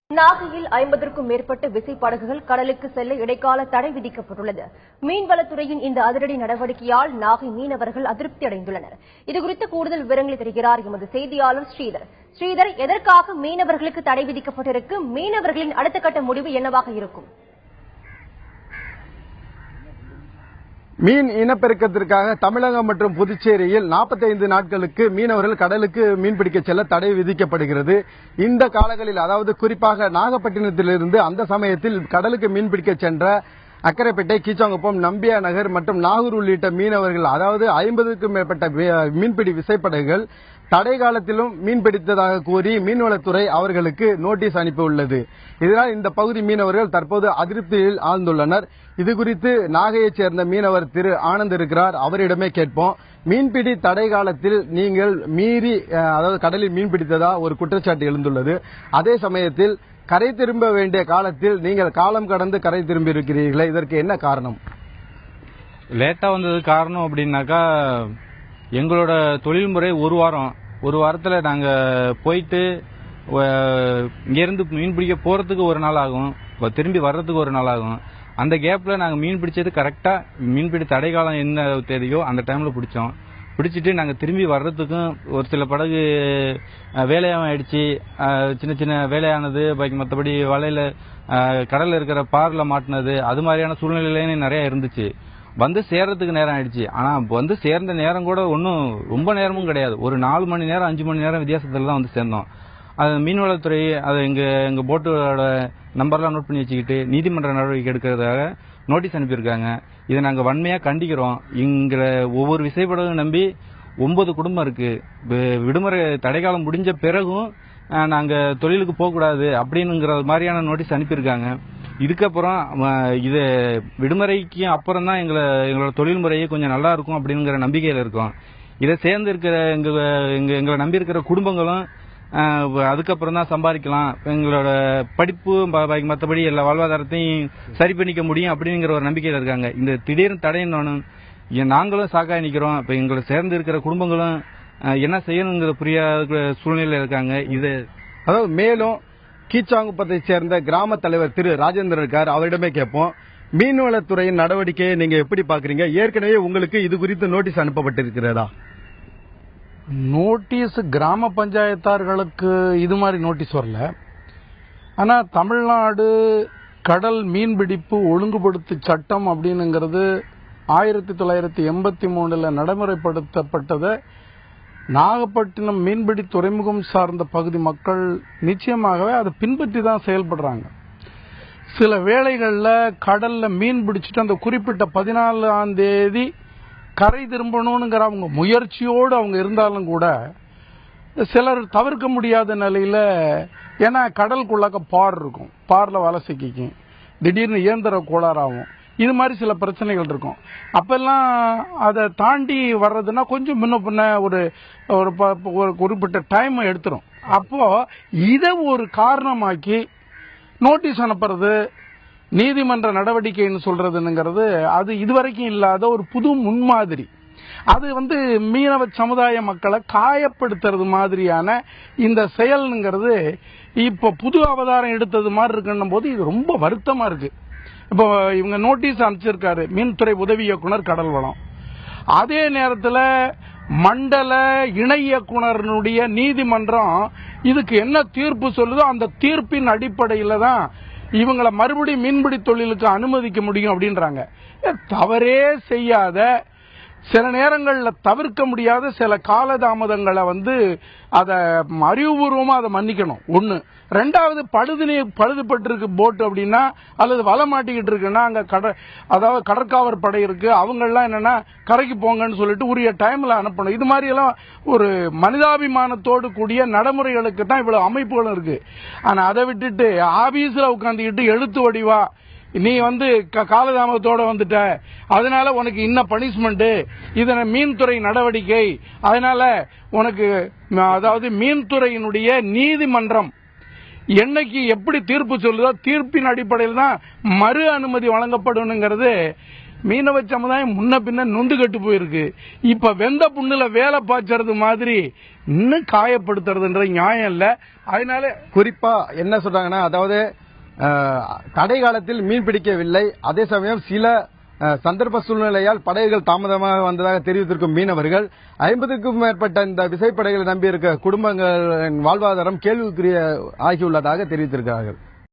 நாகையில் 50க்கும் மேற்பட்ட விசைப்படகுகள் கடலுக்கு செல்ல இடைக்கால தடை விதிக்கப்பட்டுள்ளது. மீன்வளத்துறையின் இந்த அதிரடி நடவடிக்கையால் நாகை மீனவர்கள் அதிருப்தி அடைந்துள்ளனர். இதுகுறித்து கூடுதல் விவரங்களை தருகிறார் எமது செய்தியாளர் ஸ்ரீதர். ஸ்ரீதர், எதற்காக மீனவர்களுக்கு தடை விதிக்கப்பட்டிருக்கு? மீனவர்களின் அடுத்த கட்ட முடிவு என்னவாக இருக்கும்? மீன் இனப்பெருக்கத்திற்காக தமிழகம் மற்றும் புதுச்சேரியில் 45 நாட்களுக்கு மீனவர்கள் கடலுக்கு மீன்பிடிக்க செல்ல தடை விதிக்கப்படுகிறது. இந்த காலங்களில், அதாவது குறிப்பாக நாகப்பட்டினத்திலிருந்து அந்த சமயத்தில் கடலுக்கு மீன்பிடிக்க சென்ற அக்கரைப்பேட்டை, கீச்சாங்குப்பம், நம்பியா நகர் மற்றும் நாகூர் உள்ளிட்ட மீனவர்கள், அதாவது 50க்கும் மேற்பட்ட மீன்பிடி விசைப்படகுகள் தடை காலத்திலும் மீன்பிடித்ததாக கூறி மீன்வளத்துறை அவர்களுக்கு நோட்டீஸ் அனுப்பியுள்ளது. இதனால் இந்த பகுதி மீனவர்கள் தற்போது அதிருப்தியில் ஆழ்ந்துள்ளனர். இதுகுறித்து நாகையைச் சேர்ந்த மீனவர் திரு ஆனந்த் இருக்கிறார், அவரிடமே கேட்போம். மீன்பிடி தடை காலத்தில் நீங்கள் மீறி, அதாவது கடலில் மீன்பிடித்ததா ஒரு குற்றச்சாட்டு எழுந்துள்ளது. அதே சமயத்தில் கரை திரும்ப வேண்டிய காலத்தில் நீங்கள் காலம் கடந்து கரை திரும்பி இருக்கிறீர்களே, இதற்கு என்ன காரணம்? லேட்டா வந்தது காரணம் அப்படின்னாக்கா, எங்களோட தொழில்முறை ஒரு வாரத்தில் நாங்கள் போயிட்டு இங்கேருந்து மீன் பிடிக்க போகிறதுக்கு ஒரு நாள் ஆகும், திரும்பி வர்றதுக்கு ஒரு நாள் ஆகும். அந்த கேப்பில் நாங்கள் மீன் பிடிச்சது கரெக்டாக மீன்பிடி தடை காலம் என்ன தேதியோ அந்த டைமில் பிடிச்சிட்டு நாங்கள் திரும்பி வர்றதுக்கும் ஒரு சில படகு வேலையாக ஆயிடுச்சு, சின்ன சின்ன வேலையானது, பாக்கி மற்றபடி வலையில் கடலில் இருக்கிற பாரில் மாட்டினது, அது மாதிரியான சூழ்நிலையிலேயே நிறையா இருந்துச்சு. வந்து சேர்றதுக்கு நேரம் ஆயிடுச்சு. ஆனால் வந்து சேர்ந்த நேரம் கூட ஒன்றும் ரொம்ப நேரமும் கிடையாது, ஒரு 4 மணி நேரம் 5 மணி நேரம் வித்தியாசத்தில் தான் வந்து சேர்ந்தோம். அது மீன்வளத்துறை அது எங்கள் போட்டோட நம்பர்லாம் நோட் பண்ணி வச்சுக்கிட்டு நீதிமன்ற நடவடிக்கை எடுக்கிறதாக நோட்டீஸ் அனுப்பியிருக்காங்க. இதை நாங்கள் வன்மையாக கண்டிக்கிறோம். இங்கே ஒவ்வொரு விசைப்படகும் நம்பி 9 குடும்பம் இருக்கு. விடுமுறை தடைக்காலம் முடிஞ்ச பிறகும் நாங்கள் தொழிலுக்கு போகக்கூடாது அப்படின்னுங்கிற மாதிரியான நோட்டீஸ் அனுப்பியிருக்காங்க. இதுக்கப்புறம் இது விடுமுறைக்கு அப்புறம் தான் எங்களோட தொழில் முறையே கொஞ்சம் நல்லா இருக்கும் அப்படிங்கிற நம்பிக்கையில் இருக்கோம். இதை சேர்ந்து இருக்கிற எங்களை நம்பி இருக்கிற குடும்பங்களும் அதுக்கப்புறம் தான் சம்பாதிக்கலாம், எங்களோட படிப்பு மற்றபடி எல்லா வாழ்வாதாரத்தையும் சரி பண்ணிக்க முடியும் அப்படிங்கிற ஒரு நம்பிக்கையில் இருக்காங்க. இந்த திடீர்னு தடையினோன்னு நாங்களும் சாக்காய் நிற்கிறோம். இப்போ எங்களை சேர்ந்து இருக்கிற குடும்பங்களும் என்ன செய்யணுங்கிற புரியாத சூழ்நிலையில் இருக்காங்க. இது அதாவது மேலும் கீச்சாங்குப்பத்தை சேர்ந்த கிராம தலைவர் திரு ராஜேந்திரன் இருக்கார், அவரிடமே கேட்போம். மீன்வளத்துறையின் நடவடிக்கையை நீங்க எப்படி பாக்குறீங்க? ஏற்கனவே உங்களுக்கு இது குறித்து நோட்டீஸ் அனுப்பப்பட்டிருக்கிறதா? நோட்டீஸ் கிராம பஞ்சாயத்தார்களுக்கு இது மாதிரி நோட்டீஸ் வரல. ஆனா தமிழ்நாடு கடல் மீன்பிடிப்பு ஒழுங்குபடுத்து சட்டம் அப்படின்னுங்கிறது 1983 நடைமுறைப்படுத்தப்பட்டதை நாகப்பட்டினம் மீன்பிடி துறைமுகம் சார்ந்த பகுதி மக்கள் நிச்சயமாகவே அதை பின்பற்றி தான் செயல்படுறாங்க. சில வேளைகளில் கடல்ல மீன் பிடிச்சிட்டு அந்த குறிப்பிட்ட 14ஆம் தேதி கரை திரும்பணுங்கிற அவங்க முயற்சியோடு அவங்க இருந்தாலும் கூட சிலர் தவிர்க்க முடியாத நிலையில, ஏன்னா கடலுக்குள்ளாக்க பார் இருக்கும், பார்ல வலை சிக்கிக்கும், திடீர்னு இயந்திர கோளாறாகும், இது மாதிரி சில பிரச்சனைகள் இருக்கும். அப்பெல்லாம் அதை தாண்டி வர்றதுன்னா கொஞ்சம் முன்ன பின்ன ஒரு குறிப்பிட்ட டைம் எடுத்துரும். அப்போ இதை ஒரு காரணமாக்கி நோட்டீஸ் அனுப்புறது, நீதிமன்ற நடவடிக்கைன்னு சொல்றதுங்கிறது அது இதுவரைக்கும் இல்லாத ஒரு புது முன்மாதிரி. அது மீனவ சமுதாய மக்களை காயப்படுத்துறது மாதிரியான இந்த செயல்ங்கிறது இப்போ புது அவதாரம் எடுத்தது மாதிரி இருக்குன்னும் போது இது ரொம்ப வருத்தமா இருக்கு. இப்போ இவங்க நோட்டீஸ் அனுப்பிச்சிருக்காரு மீன்துறை உதவி இயக்குனர் கடல் வளம். அதே நேரத்தில் மண்டல இணை இயக்குனருடைய நீதிமன்றம் இதுக்கு என்ன தீர்ப்பு சொல்லுதோ அந்த தீர்ப்பின் அடிப்படையில் தான் இவங்களை மறுபடியும் மீன்பிடி தொழிலுக்கு அனுமதிக்க முடியும் அப்படின்றாங்க. தவறே செய்யாத, சில நேரங்களில் தவிர்க்க முடியாத சில காலதாமதங்களை அதை அறிவுபூர்வமாக அதை மன்னிக்கணும். ஒன்று. ரெண்டாவது, பழுதுபட்டிருக்கு போட்டு அப்படின்னா அல்லது வலை மாட்டிக்கிட்டு இருக்குன்னா அங்கே அதாவது கடற்காவல் படை இருக்கு, அவங்கெல்லாம் என்னன்னா கரைக்கு போங்கன்னு சொல்லிட்டு உரிய டைம்ல அனுப்பணும். இது மாதிரி எல்லாம் ஒரு மனிதாபிமானத்தோடு கூடிய நடைமுறைகளுக்கு தான் இவ்வளவு அமைப்புகளும் இருக்கு. ஆனா அதை விட்டுட்டு ஆபீஸ்ல உட்காந்துக்கிட்டு எழுத்து வடிவா நீ காலதாமதத்தோட வந்துட்ட, அதனால உனக்கு இன்ன பனிஷ்மெண்ட், இதனை மீன்துறை நடவடிக்கை, அதனால உனக்கு அதாவது மீன்துறையினுடைய நீதிமன்றம் என்னைக்கு எப்படி தீர்ப்பு சொல்லுதோ தீர்ப்பின் அடிப்படையில் தான் மறு அனுமதி வழங்கப்படும்ங்கிறது மீனவ சமுதாயம் முன்ன பின்ன நொந்து கட்டு போயிருக்கு. இப்ப வெந்த புண்ணுல வேலை பாய்ச்சறது மாதிரி இன்னும் காயப்படுத்துறதுன்ற நியாயம் இல்ல. அதனால குறிப்பா என்ன சொல்றாங்கன்னா, அதாவது தடை காலத்தில் மீன் பிடிக்கவில்லை, அதே சமயம் சில சந்தர்ப்ப சூழ்நிலையால் படகுகள் தாமதமாக வந்ததாக தெரிவித்திருக்கும் மீனவர்கள் 50க்கும் மேற்பட்ட இந்த விசைப்படகுகளை நம்பியிருக்க குடும்பங்களின் வாழ்வாதாரம் கேள்விக்குரிய ஆகியுள்ளதாக தெரிவித்திருக்கிறார்கள்.